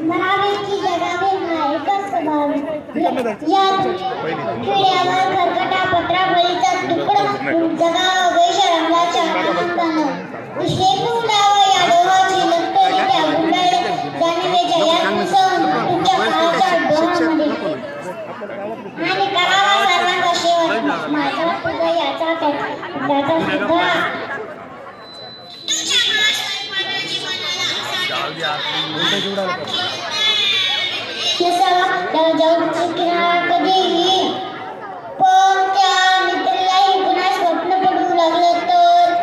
मराठीची जगावे एकच स्वभाव या किड्यावर खरकटा पत्रा बळीचा तुकडा जगावा वैश रंगाच्या आनंदानं शेतूडाव यादवाची लष्करी त्या गुंडाळे जाणवेच्या या मिसळून तुमच्या काळाच्या डोहामध्ये आणि करावा सर्वांचा शेवट माझा तुझा याचा त्याचा सुद्धा कधीही पण त्या मित्रालाही पुन्हा स्वप्न पडू लागलं तर